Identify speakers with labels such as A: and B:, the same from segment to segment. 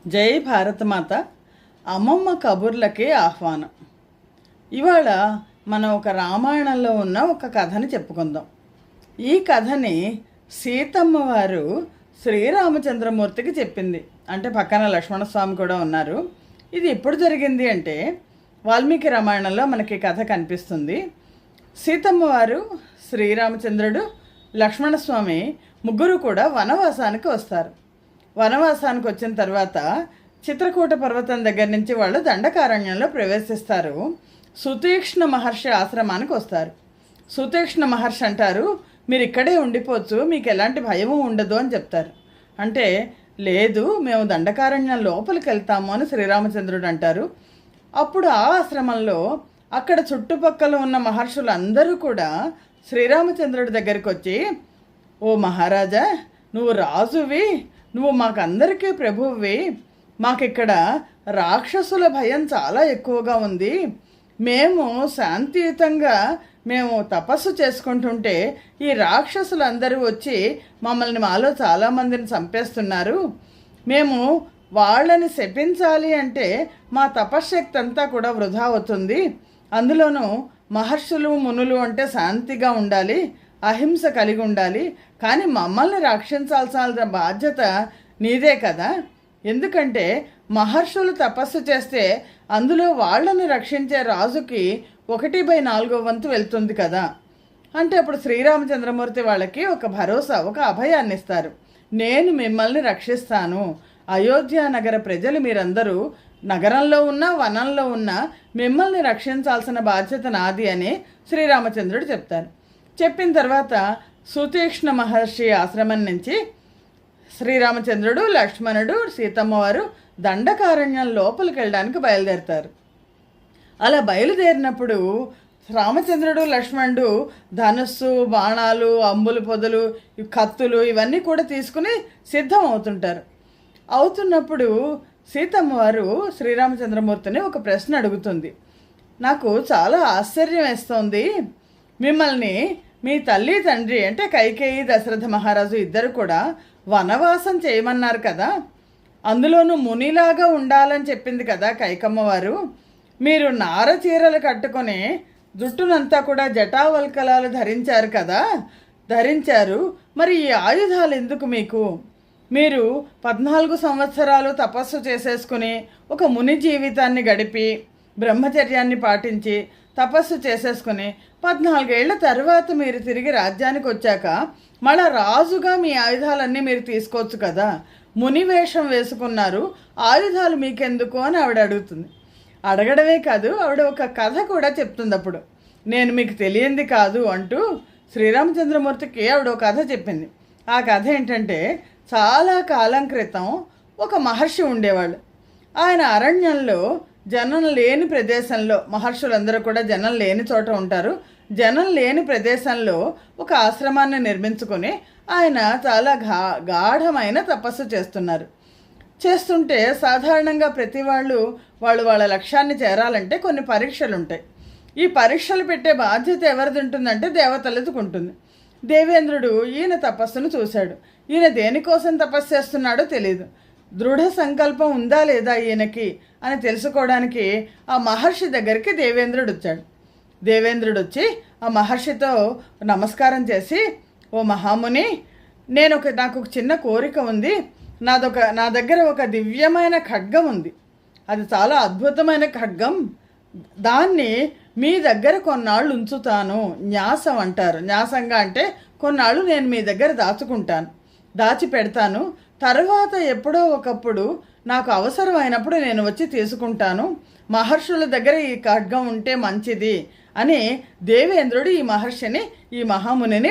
A: జై భారతమాత. అమ్మమ్మ కబుర్లకి ఆహ్వానం. ఇవాళ మనం ఒక రామాయణంలో ఉన్న ఒక కథని చెప్పుకుందాం. ఈ కథని సీతమ్మ వారు శ్రీరామచంద్రమూర్తికి చెప్పింది. అంటే పక్కన లక్ష్మణస్వామి కూడా ఉన్నారు. ఇది ఎప్పుడు జరిగింది అంటే వాల్మీకి రామాయణంలో మనకి కథ కనిపిస్తుంది. సీతమ్మ వారు, శ్రీరామచంద్రుడు, లక్ష్మణస్వామి ముగ్గురు కూడా వనవాసానికి వస్తారు. వనవాసానికి వచ్చిన తర్వాత చిత్రకూట పర్వతం దగ్గర నుంచి వాళ్ళు దండకారణ్యంలో ప్రవేశిస్తారు. సుతీక్ష్ణ మహర్షి ఆశ్రమానికి వస్తారు. సుతీక్ష్ణ మహర్షి అంటారు, మీరు ఇక్కడే ఉండిపోవచ్చు, మీకు ఎలాంటి భయము ఉండదు అని చెప్తారు. అంటే లేదు, మేము దండకారణ్యం లోపలికి వెళ్తాము అని శ్రీరామచంద్రుడు అంటారు. అప్పుడు ఆ ఆశ్రమంలో అక్కడ చుట్టుపక్కల ఉన్న మహర్షులు అందరూ కూడా శ్రీరామచంద్రుడి దగ్గరికి వచ్చి, ఓ మహారాజా, నువ్వు రాజువి, నువ్వు మాకందరికీ ప్రభువువి, మాకిక్కడ రాక్షసుల భయం చాలా ఎక్కువగా ఉంది, మేము శాంతియుతంగా మేము తపస్సు చేసుకుంటుంటే ఈ రాక్షసులందరూ వచ్చి మమ్మల్ని మాలో చాలామందిని చంపేస్తున్నారు, మేము వాళ్ళని శపించాలి అంటే మా తపశ్శక్తి అంతా కూడా వృధా అవుతుంది, అందులోనూ మహర్షులు మునులు అంటే శాంతిగా ఉండాలి, అహింస కలిగి ఉండాలి, కానీ మమ్మల్ని రక్షించాల్సిన బాధ్యత నీదే కదా, ఎందుకంటే మహర్షులు తపస్సు చేస్తే అందులో వాళ్ళని రక్షించే రాజుకి 1/4 వంతు వెళ్తుంది కదా. అంటే అప్పుడు శ్రీరామచంద్రమూర్తి వాళ్ళకి ఒక భరోసా, ఒక అభయాన్ని ఇస్తారు. నేను మిమ్మల్ని రక్షిస్తాను, అయోధ్య నగర ప్రజలు మీరందరూ నగరంలో ఉన్న వనంలో ఉన్న మిమ్మల్ని రక్షించాల్సిన బాధ్యత నాది అని శ్రీరామచంద్రుడు చెప్తారు. చెప్పిన తర్వాత సుతీక్ష్ణ మహర్షి ఆశ్రమం నుంచి శ్రీరామచంద్రుడు, లక్ష్మణుడు, సీతమ్మ వారు దండకారణ్యం లోపలికి వెళ్ళడానికి బయలుదేరుతారు. అలా బయలుదేరినప్పుడు రామచంద్రుడు, లక్ష్మణుడు ధనుస్సు, బాణాలు, అంబులు పొదలు, కత్తులు ఇవన్నీ కూడా తీసుకుని సిద్ధం అవుతున్నప్పుడు సీతమ్మ వారు శ్రీరామచంద్రమూర్తిని ఒక ప్రశ్న అడుగుతుంది. నాకు చాలా ఆశ్చర్యం వేస్తోంది, మిమ్మల్ని మీ తల్లి తండ్రి అంటే కైకేయి, దశరథ మహారాజు ఇద్దరు కూడా వనవాసం చేయమన్నారు కదా, అందులోనూ మునిలాగా ఉండాలని చెప్పింది కదా కైకమ్మ వారు, మీరు నార చీరలు కట్టుకొని జుట్టునంతా కూడా జటావల్కలాలు ధరించారు, మరి ఈ ఆయుధాలు ఎందుకు మీకు? మీరు 14 సంవత్సరాలు తపస్సు చేసేసుకుని ఒక ముని జీవితాన్ని గడిపి బ్రహ్మచర్యాన్ని పాటించి తపస్సు చేసేసుకుని 14 ఏళ్ల తర్వాత మీరు తిరిగి రాజ్యానికి వచ్చాక మళ్ళా రాజుగా మీ ఆయుధాలన్నీ మీరు తీసుకోవచ్చు కదా, ముని వేషం వేసుకున్నారు, ఆయుధాలు మీకెందుకు అని ఆవిడ అడుగుతుంది. అడగడమే కాదు, ఆవిడ ఒక కథ కూడా చెప్తుంది. అప్పుడు నేను మీకు తెలియంది కాదు అంటూ శ్రీరామచంద్రమూర్తికి ఆవిడ ఒక కథ చెప్పింది. ఆ కథ ఏంటంటే, చాలా కాలం క్రితం ఒక మహర్షి ఉండేవాళ్ళు. ఆయన అరణ్యంలో జనం లేని ప్రదేశంలో, మహర్షులందరూ కూడా జనం లేని చోట ఉంటారు, జనం లేని ప్రదేశంలో ఒక ఆశ్రమాన్ని నిర్మించుకొని ఆయన చాలా గాఢమైన తపస్సు చేస్తుంటే సాధారణంగా ప్రతి వాళ్ళు వాళ్ళ లక్ష్యాన్ని చేరాలంటే కొన్ని పరీక్షలు ఉంటాయి. ఈ పరీక్షలు పెట్టే బాధ్యత ఎవరిది ఉంటుందంటే దేవతలది ఉంటుంది. దేవేంద్రుడు ఈయన తపస్సును చూశాడు. ఈయన దేనికోసం తపస్సు చేస్తున్నాడో తెలియదు. దృఢ సంకల్పం ఉందా లేదా ఈయనకి అని తెలుసుకోవడానికి ఆ మహర్షి దగ్గరికి దేవేంద్రుడు వచ్చి ఆ మహర్షితో నమస్కారం చేసి, ఓ మహాముని, నాకు ఒక చిన్న కోరిక ఉంది, నా దగ్గర ఒక దివ్యమైన ఖడ్గం ఉంది, అది చాలా అద్భుతమైన ఖడ్గం, దాన్ని మీ దగ్గర కొన్నాళ్ళు ఉంచుతాను, న్యాసం అంటారు, న్యాసంగా అంటే కొన్నాళ్ళు నేను మీ దగ్గర దాచి పెడతాను, తర్వాత ఎప్పుడో ఒకప్పుడు నాకు అవసరమైనప్పుడు నేను వచ్చి తీసుకుంటాను, మహర్షుల దగ్గర ఈ ఖడ్గం ఉంటే మంచిది అని దేవేంద్రుడు ఈ మహామునిని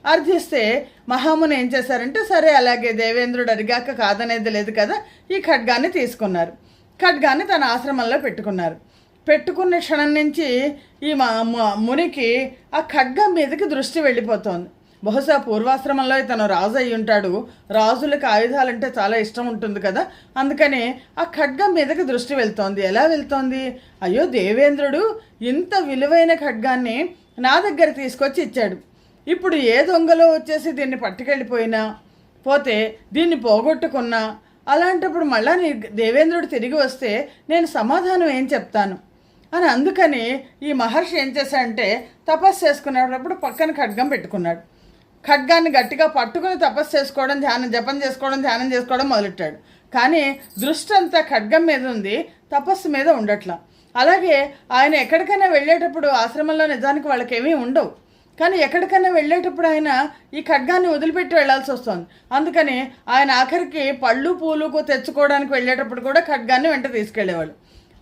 A: అర్థిస్తే మహాముని ఏం చేశారంటే, సరే అలాగే దేవేంద్రుడు అడిగాక కాదనేది లేదు కదా, ఈ ఖడ్గాన్ని తీసుకున్నారు. ఖడ్గాన్ని తన ఆశ్రమంలో పెట్టుకున్న క్షణం నుంచి ఈ మునికి ఆ ఖడ్గం మీదకి దృష్టి వెళ్ళిపోతోంది. బహుశా పూర్వాశ్రమంలో ఇతను రాజు అయి ఉంటాడు, రాజులకు ఆయుధాలంటే చాలా ఇష్టం ఉంటుంది కదా, అందుకని ఆ ఖడ్గం మీదకి దృష్టి వెళ్తోంది. ఎలా వెళ్తోంది? అయ్యో, దేవేంద్రుడు ఇంత విలువైన ఖడ్గాన్ని నా దగ్గర తీసుకొచ్చి ఇచ్చాడు, ఇప్పుడు ఏ దొంగలో వచ్చేసి దీన్ని పట్టుకెళ్ళిపోయినా పోతే దీన్ని పోగొట్టుకున్నా అలాంటప్పుడు మళ్ళా నీ దేవేంద్రుడు తిరిగి వస్తే నేను సమాధానం ఏం చెప్తాను అని అందుకని ఈ మహర్షి ఏం చేశాడంటే తపస్సు చేసుకునేటప్పుడు పక్కన ఖడ్గం పెట్టుకున్నాడు. ఖడ్గాన్ని గట్టిగా పట్టుకుని తపస్సు చేసుకోవడం, జపం చేసుకోవడం, ధ్యానం చేసుకోవడం మొదలెట్టాడు. కానీ దృష్టి అంతా ఖడ్గం మీద ఉంది, తపస్సు మీద ఉండట్లా. అలాగే ఆయన ఎక్కడికైనా వెళ్ళేటప్పుడు ఆశ్రమంలో నిజానికి వాళ్ళకేమీ ఉండవు, కానీ ఎక్కడికైనా వెళ్ళేటప్పుడు ఆయన ఈ ఖడ్గాన్ని వదిలిపెట్టి వెళ్లాల్సి వస్తుంది. అందుకని ఆయన ఆఖరికి పళ్ళు పూలు తెచ్చుకోవడానికి వెళ్ళేటప్పుడు కూడా ఖడ్గాన్ని వెంట తీసుకెళ్లేవాళ్ళు.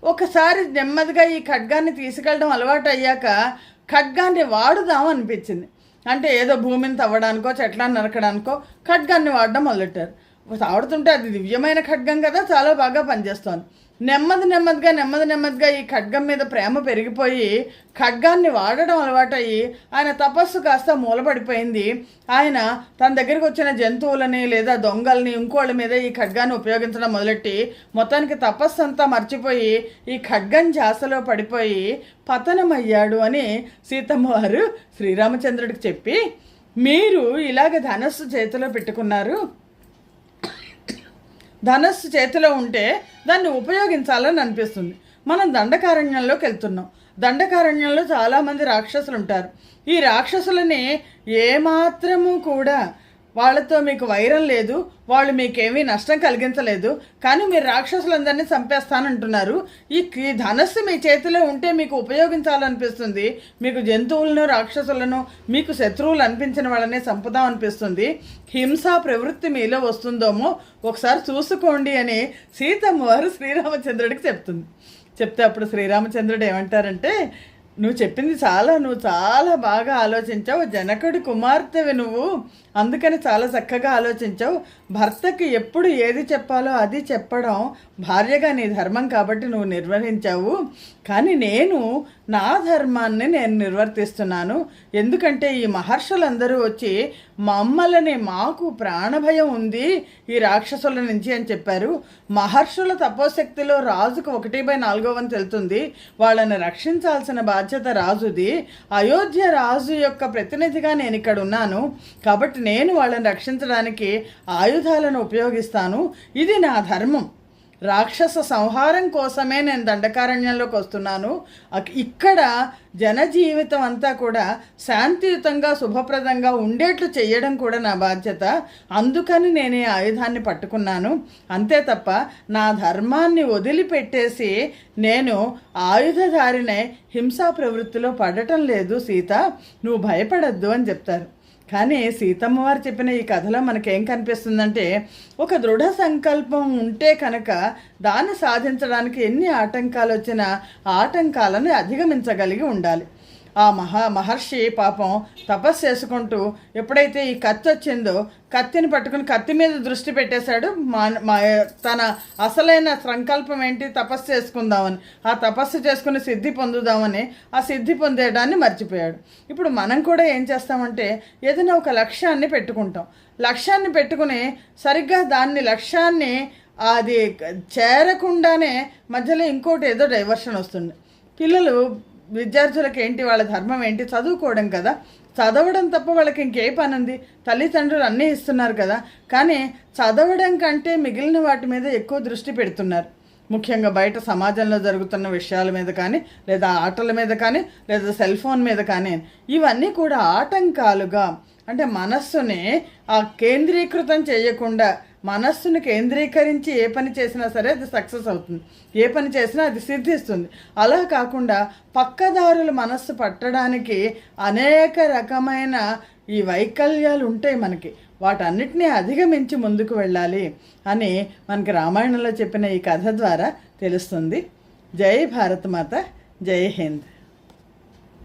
A: ఒకసారి నెమ్మదిగా ఈ ఖడ్గాన్ని తీసుకెళ్ళడం అలవాటు అయ్యాక ఖడ్గాన్ని వాడుదాం అనిపించింది. అంటే ఏదో భూమిని తవ్వడానికో చెట్లను నరకడానికో ఖడ్గాన్ని వాడడం మొదలెట్టారు. తాడుతుంటే అది దివ్యమైన ఖడ్గం కదా, చాలా బాగా పనిచేస్తోంది. నెమ్మదిగా ఈ ఖడ్గం మీద ప్రేమ పెరిగిపోయి ఖడ్గాన్ని వాడడం అలవాటయ్యి ఆయన తపస్సు కాస్త మూలపడిపోయింది. ఆయన తన దగ్గరికి వచ్చిన జంతువులని లేదా దొంగల్ని ఇంకోళ్ళ మీద ఈ ఖడ్గాన్ని ఉపయోగించడం మొదలెట్టి మొత్తానికి తపస్సు అంతా మర్చిపోయి ఈ ఖడ్గం ధ్యాసలో పడిపోయి పతనమయ్యాడు అని సీతమ్మ వారు శ్రీరామచంద్రుడికి చెప్పి, మీరు ఇలాగ ధనస్సు చేతిలో పెట్టుకున్నారు, ధనస్సు చేతిలో ఉంటే దాన్ని ఉపయోగించాలని అనిపిస్తుంది. మనం దండకారణ్యంలోకి వెళ్తున్నాం. దండకారణ్యంలో చాలామంది రాక్షసులు ఉంటారు. ఈ రాక్షసులని ఏమాత్రము కూడా వాళ్ళతో మీకు వైరం లేదు, వాళ్ళు మీకేమీ నష్టం కలిగించలేదు, కానీ మీరు రాక్షసులందరినీ చంపేస్తానంటున్నారు. ఈ ధనస్సు మీ చేతిలో ఉంటే మీకు ఉపయోగించాలనిపిస్తుంది, మీకు జంతువులను రాక్షసులను మీకు శత్రువులు అనిపించిన వాళ్ళని చంపుదాం అనిపిస్తుంది, హింసా ప్రవృత్తి మీలో వస్తుందేమో ఒకసారి చూసుకోండి అని సీతమ్మ వారు శ్రీరామచంద్రుడికి చెప్తే అప్పుడు శ్రీరామచంద్రుడు ఏమంటారంటే, నువ్వు చాలా బాగా ఆలోచించావు, జనకుడి కుమార్తెవి నువ్వు, అందుకని చాలా చక్కగా ఆలోచించావు. భర్తకి ఎప్పుడు ఏది చెప్పాలో అది చెప్పడం భార్యగా నీ ధర్మం కాబట్టి నువ్వు నిర్వహించావు. కానీ నా ధర్మాన్ని నేను నిర్వర్తిస్తున్నాను. ఎందుకంటే ఈ మహర్షులందరూ వచ్చి మమ్మల్ని, మాకు ప్రాణభయం ఉంది ఈ రాక్షసుల నుంచి అని చెప్పారు. మహర్షుల తపోశక్తిలో రాజుకు 1/4 తెలుతుంది. వాళ్ళని రక్షించాల్సిన బాధ్యత రాజుది. అయోధ్య రాజు యొక్క ప్రతినిధిగా నేను ఇక్కడ ఉన్నాను కాబట్టి నేను వాళ్ళని రక్షించడానికి ఆయుధాలను ఉపయోగిస్తాను. ఇది నా ధర్మం. రాక్షస సంహారం కోసమే నేను దండకారణ్యంలోకి వస్తున్నాను. ఇక్కడ జనజీవితం అంతా కూడా శాంతియుతంగా శుభప్రదంగా ఉండేట్లు చేయడం కూడా నా బాధ్యత. అందుకని నేను ఈ ఆయుధాన్ని పట్టుకున్నాను. అంతే తప్ప నా ధర్మాన్ని వదిలిపెట్టేసి నేను ఆయుధధారినే హింసా ప్రవృత్తిలో పడటం లేదు సీత, నువ్వు భయపడద్దు అని చెప్తారు. కానీ సీతమ్మ వారు చెప్పిన ఈ కథలో మనకేం కనిపిస్తుందంటే, ఒక దృఢ సంకల్పం ఉంటే కనుక దాన్ని సాధించడానికి ఎన్ని ఆటంకాలు వచ్చినా ఆటంకాలను అధిగమించగలిగి ఉండాలి. ఆ మహర్షి పాపం తపస్సు చేసుకుంటూ ఎప్పుడైతే ఈ కత్తి వచ్చిందో కత్తిని పట్టుకుని కత్తి మీద దృష్టి పెట్టేశాడు. తన అసలైన సంకల్పం ఏంటి, తపస్సు చేసుకుందామని, ఆ తపస్సు చేసుకుని సిద్ధి పొందుదామని ఆ సిద్ధి పొందేయడాన్ని మర్చిపోయాడు. ఇప్పుడు మనం కూడా ఏం చేస్తామంటే ఏదైనా ఒక లక్ష్యాన్ని పెట్టుకుంటాం. లక్ష్యాన్ని పెట్టుకుని సరిగ్గా లక్ష్యాన్ని అది చేరకుండానే మధ్యలో ఇంకోటి ఏదో డైవర్షన్ వస్తుంది. విద్యార్థులకు ఏంటి, వాళ్ళ ధర్మం ఏంటి, చదువుకోవడం కదా. చదవడం తప్ప వాళ్ళకి ఇంకే పని ఉంది? తల్లిదండ్రులు అన్నీ ఇస్తున్నారు కదా, కానీ చదవడం కంటే మిగిలిన వాటి మీద ఎక్కువ దృష్టి పెడుతున్నారు. ముఖ్యంగా బయట సమాజంలో జరుగుతున్న విషయాల మీద కానీ, లేదా ఆటల మీద కానీ, లేదా సెల్ ఫోన్ మీద కానీ, ఇవన్నీ కూడా ఆటంకాలుగా, అంటే మనస్సుని కేంద్రీకృతం చేయకుండా మనస్సును కేంద్రీకరించి ఏ పని చేసినా సరే అది సక్సెస్ అవుతుంది, ఏ పని చేసినా అది సిద్ధిస్తుంది. అలా కాకుండా పక్కదారులు మనస్సు పట్టడానికి అనేక రకమైన ఈ వైకల్యాలు ఉంటాయి మనకి. వాటన్నిటినీ అధిగమించి ముందుకు వెళ్ళాలి అని మనకి రామాయణంలో చెప్పిన ఈ కథ ద్వారా తెలుస్తుంది. జై భారత్ మాత, జై హింద్.